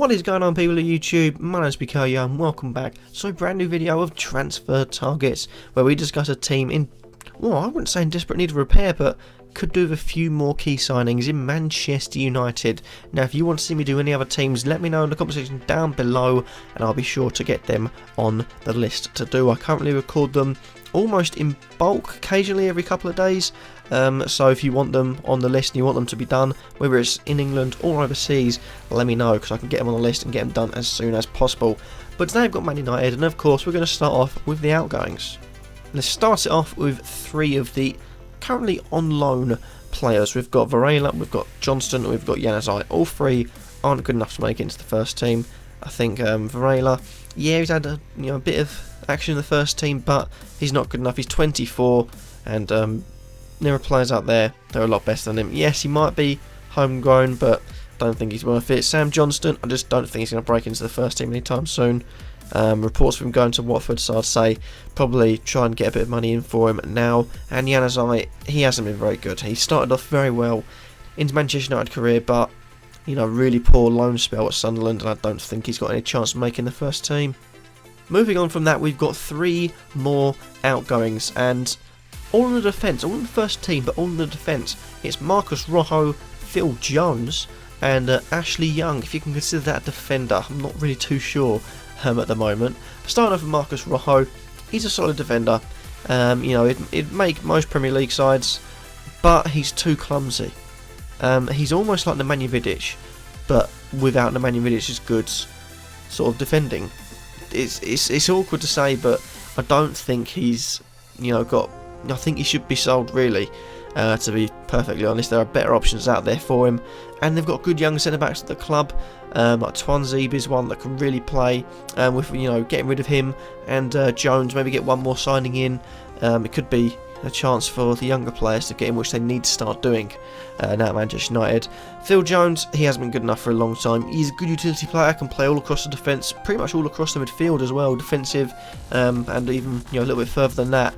What is going on, people of YouTube? My name is Kurtyoy and welcome back to a brand new video of transfer targets, where we discuss a team in, well, I wouldn't say in desperate need of repair, but could do with a few more key signings in Manchester United. Now, if you want to see me do any other teams, let me know in the comment section down below and I'll be sure to get them on the list to do. I currently record them almost in bulk, occasionally every couple of days. So if you want them on the list and you want them to be done, whether it's in England or overseas, let me know because I can get them on the list and get them done as soon as possible. But today I've got Man United, and of course we're going to start off with the outgoings. Let's start it off with three of the currently on loan players. We've got Varela, we've got Johnston, and we've got Januzaj. All three aren't good enough to make it into the first team. I think Varela, yeah, he's had a bit of action in the first team, but he's not good enough. He's 24, and there are players out there that are a lot better than him. Yes, he might be homegrown, but I don't think he's worth it. Sam Johnston, I just don't think he's going to break into the first team anytime soon. Reports of him going to Watford, so I'd say probably try and get a bit of money in for him now. And Januzaj, he hasn't been very good. He started off very well in his Manchester United career, but really poor loan spell at Sunderland, and I don't think he's got any chance of making the first team. Moving on from that, we've got three more outgoings, and all in the defence, all in the first team, but all in the defence. It's Marcus Rojo, Phil Jones, and Ashley Young, if you can consider that a defender. I'm not really too sure at the moment. Starting off with Marcus Rojo, he's a solid defender. It'd make most Premier League sides, but he's too clumsy. He's almost like Nemanja Vidic, but without Nemanja Vidic's goods sort of defending. It's awkward to say, but I don't think he's I think he should be sold, really. To be perfectly honest, there are better options out there for him, and they've got good young centre backs at the club. Like Twanzebe is one that can really play. With getting rid of him and Jones, maybe get one more signing in. It could be a chance for the younger players to get in, which they need to start doing now at Manchester United. Phil Jones, he hasn't been good enough for a long time. He's a good utility player, can play all across the defence, pretty much all across the midfield as well, defensive, and even a little bit further than that.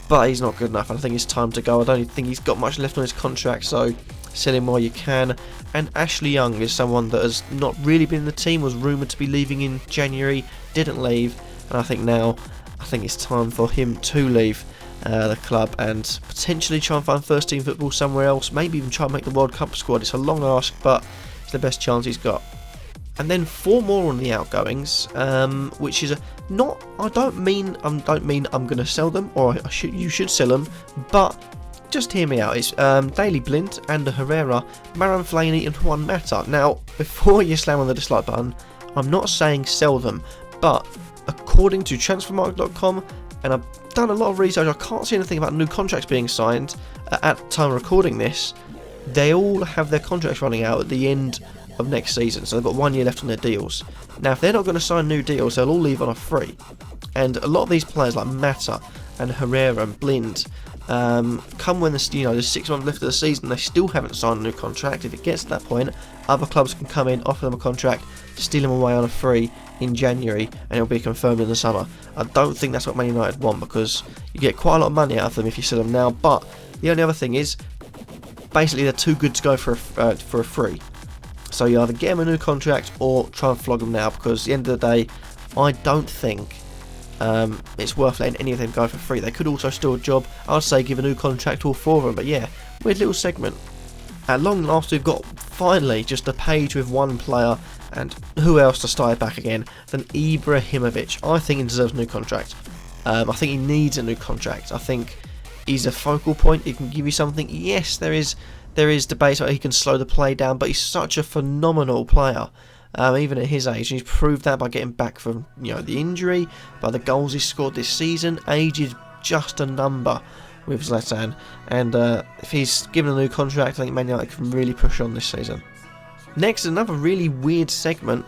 But he's not good enough, and I think it's time to go. I don't think he's got much left on his contract, so sell him while you can. And Ashley Young is someone that has not really been in the team, was rumoured to be leaving in January, didn't leave, and I think it's time for him to leave the club and potentially try and find first team football somewhere else, maybe even try and make the World Cup squad. It's a long ask, but it's the best chance he's got. And then four more on the outgoings, which is I don't mean I'm going to sell them, or you should sell them, but just hear me out. It's Daley Blind, Ander Herrera, Maran Fellaini and Juan Mata. Now, before you slam on the dislike button, I'm not saying sell them, but according to transfermarkt.com, and I've done a lot of research, I can't see anything about new contracts being signed at the time of recording this. They all have their contracts running out at the end of next season, so they've got 1 year left on their deals. Now, if they're not going to sign new deals, they'll all leave on a free. And a lot of these players like Mata and Herrera and Blind come when there's 6 months left of the season, they still haven't signed a new contract. If it gets to that point, other clubs can come in, offer them a contract, steal them away on a free in January, and it'll be confirmed in the summer. I don't think that's what Man United want, because you get quite a lot of money out of them if you sell them now. But the only other thing is, basically they're too good to go for a free. So you either get them a new contract or try and flog them now, because at the end of the day, I don't think it's worth letting any of them go for free. They could also steal a job. I'd say give a new contract to all four of them, but yeah, weird little segment. At long last, we've got finally just a page with one player, and who else to start back again than Ibrahimovic. I think he deserves a new contract. I think he needs a new contract. I think he's a focal point. He can give you something. Yes, there is debate about he can slow the play down, but he's such a phenomenal player. Even at his age, he's proved that by getting back from the injury, by the goals he scored this season. Age is just a number with Zlatan, and if he's given a new contract, I think Man United can really push on this season. Next, another really weird segment.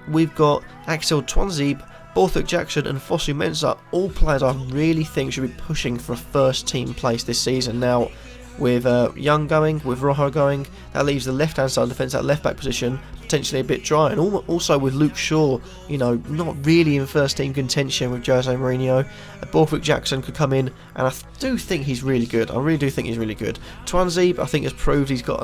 We've got Axel Twanzebe, Borthwick-Jackson and Fosu-Mensah, all players I really think should be pushing for a first team place this season. Now, with Young going, with Rojo going, that leaves the left-hand side of the defence, that left-back position, potentially a bit dry. And also with Luke Shaw, not really in first-team contention with Jose Mourinho. Borthwick-Jackson could come in, and I do think he's really good. I really do think he's really good. Twanzebe, I think, has proved he's got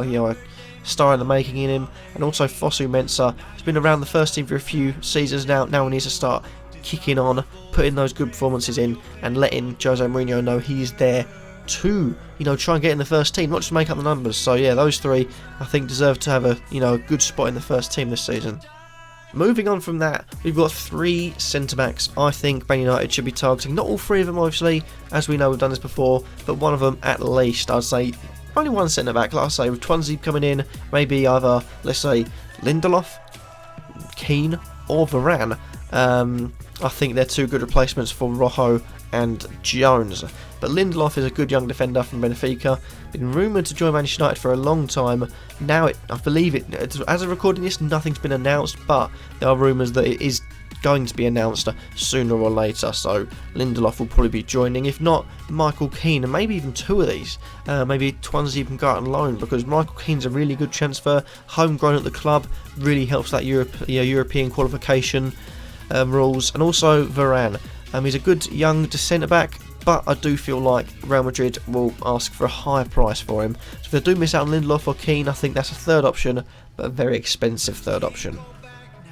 star in the making in him, and also Fosu-Mensah, who's been around the first team for a few seasons now. Now he needs to start kicking on, putting those good performances in, and letting Jose Mourinho know he is there to, try and get in the first team, not just make up the numbers. So yeah, those three I think deserve to have a good spot in the first team this season. Moving on from that, we've got 3 centre-backs I think Man United should be targeting. Not all 3 of them, obviously, as we know we've done this before, but one of them at least. I'd say only one centre-back, like I say, with Swansea coming in, maybe either, let's say, Lindelof, Keane, or Varane. I think they're 2 good replacements for Rojo and Jones. But Lindelof is a good young defender from Benfica, been rumoured to join Manchester United for a long time. Now, I believe as of recording this, nothing's been announced, but there are rumours that it is going to be announced sooner or later, so Lindelof will probably be joining. If not, Michael Keane, and maybe even 2 of these. Maybe Swansea even go out on loan, because Michael Keane's a really good transfer, homegrown at the club, really helps that European qualification rules. And also Varane, he's a good young centre-back, but I do feel like Real Madrid will ask for a higher price for him. So if they do miss out on Lindelof or Keane, I think that's a third option, but a very expensive third option.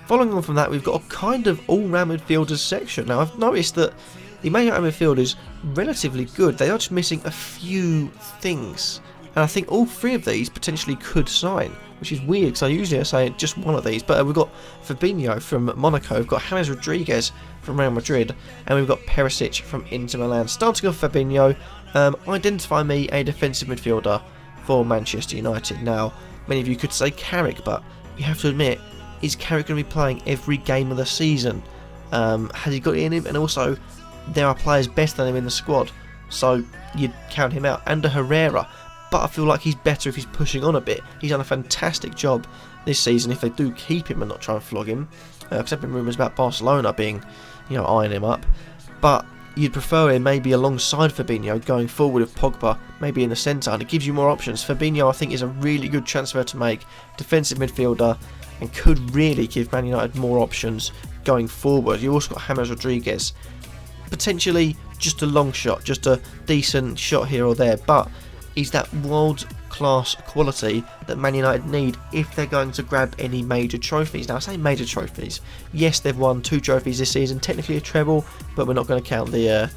Following on from that, we've got a kind of all-round midfielders section. Now, I've noticed that the Man United midfield is relatively good. They are just missing a few things. And I think all 3 of these potentially could sign, which is weird, because I say just one of these. But we've got Fabinho from Monaco, we've got James Rodriguez from Real Madrid, and we've got Perisic from Inter Milan. Starting off Fabinho, identify me a defensive midfielder for Manchester United. Now, many of you could say Carrick, but you have to admit, is Carrick going to be playing every game of the season? Has he got it in him? And also, there are players better than him in the squad, so you'd count him out. And Herrera, but I feel like he's better if he's pushing on a bit. He's done a fantastic job this season if they do keep him and not try and flog him. Because there have been rumours about Barcelona being, eyeing him up. But you'd prefer him maybe alongside Fabinho, going forward with Pogba, maybe in the centre, and it gives you more options. Fabinho, I think, is a really good transfer to make, defensive midfielder, and could really give Man United more options going forward. You also got James Rodriguez, potentially just a long shot, just a decent shot here or there, but he's that world-class quality that Man United need if they're going to grab any major trophies. Now, I say major trophies. Yes, they've won 2 trophies this season, technically a treble, but we're not going to count the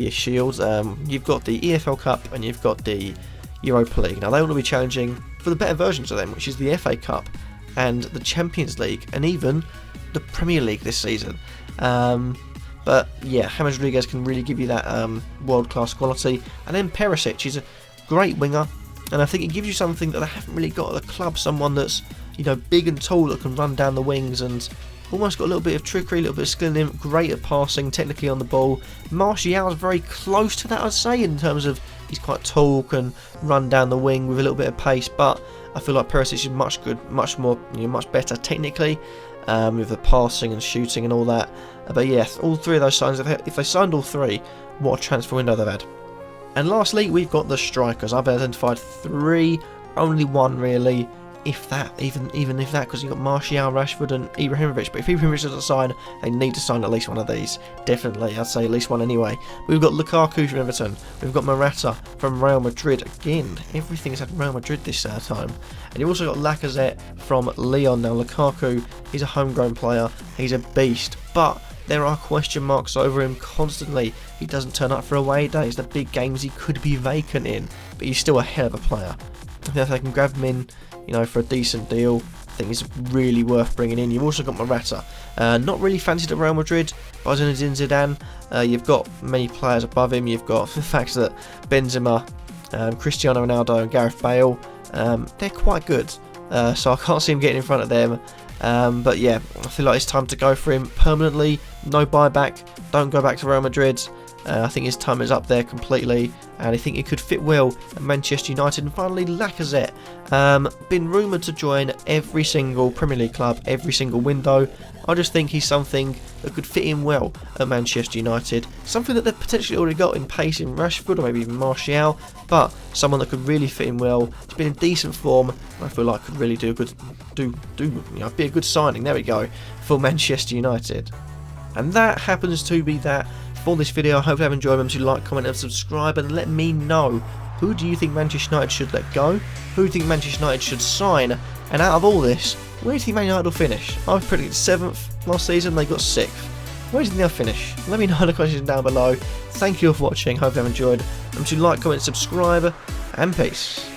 shields. You've got the EFL Cup and you've got the Europa League. Now, they want to be challenging for the better versions of them, which is the FA Cup and the Champions League, and even the Premier League this season. But yeah, James Rodriguez can really give you that world-class quality. And then Perisic, he's a great winger, and I think it gives you something that they haven't really got at the club. Someone that's big and tall, that can run down the wings, and almost got a little bit of trickery, a little bit of skill in him. Great at passing, technically on the ball. Martial's very close to that, I'd say, in terms of he's quite tall, can run down the wing with a little bit of pace. But I feel like Perisic is much better technically, with the passing and shooting and all that. But yes, all 3 of those signs, if they signed all 3, what a transfer window they've had. And lastly, we've got the strikers. I've identified 3, only 1 really, if that, even if that, because you've got Martial, Rashford and Ibrahimovic. But if Ibrahimovic doesn't sign, they need to sign at least one of these. Definitely, I'd say at least one anyway. We've got Lukaku from Everton. We've got Morata from Real Madrid. Again, everything's at Real Madrid this time. And you've also got Lacazette from Lyon. Now, Lukaku, he's a homegrown player. He's a beast, but there are question marks over him constantly. He doesn't turn up for away days, the big games he could be vacant in, but he's still a hell of a player. If they can grab him in, for a decent deal, I think he's really worth bringing in. You've also got Morata, not really fancied at Real Madrid by Zinedine Zidane. You've got many players above him. You've got the fact that Benzema, Cristiano Ronaldo and Gareth Bale, they're quite good, so I can't see him getting in front of them. But yeah, I feel like it's time to go for him permanently. No buyback, don't go back to Real Madrid. I think his time is up there completely, and I think it could fit well at Manchester United. And finally, Lacazette, been rumoured to join every single Premier League club, every single window. I just think he's something that could fit in well at Manchester United. Something that they've potentially already got in pace in Rashford or maybe even Martial, but someone that could really fit in well. He's been in decent form, and I feel like could really do a good, be a good signing. There we go, for Manchester United. And that happens to be that for this video. I hope you have enjoyed them. To like, comment and subscribe, and let me know Who do you think Manchester United should let go? Who do you think Manchester United should sign? And out of all this, where do you think Man United will finish? I predicted 7th last season, they got 6th. Where do you think they'll finish? Let me know in the questions down below. Thank you all for watching, hope you have enjoyed. Remember to like, comment, subscribe, and peace.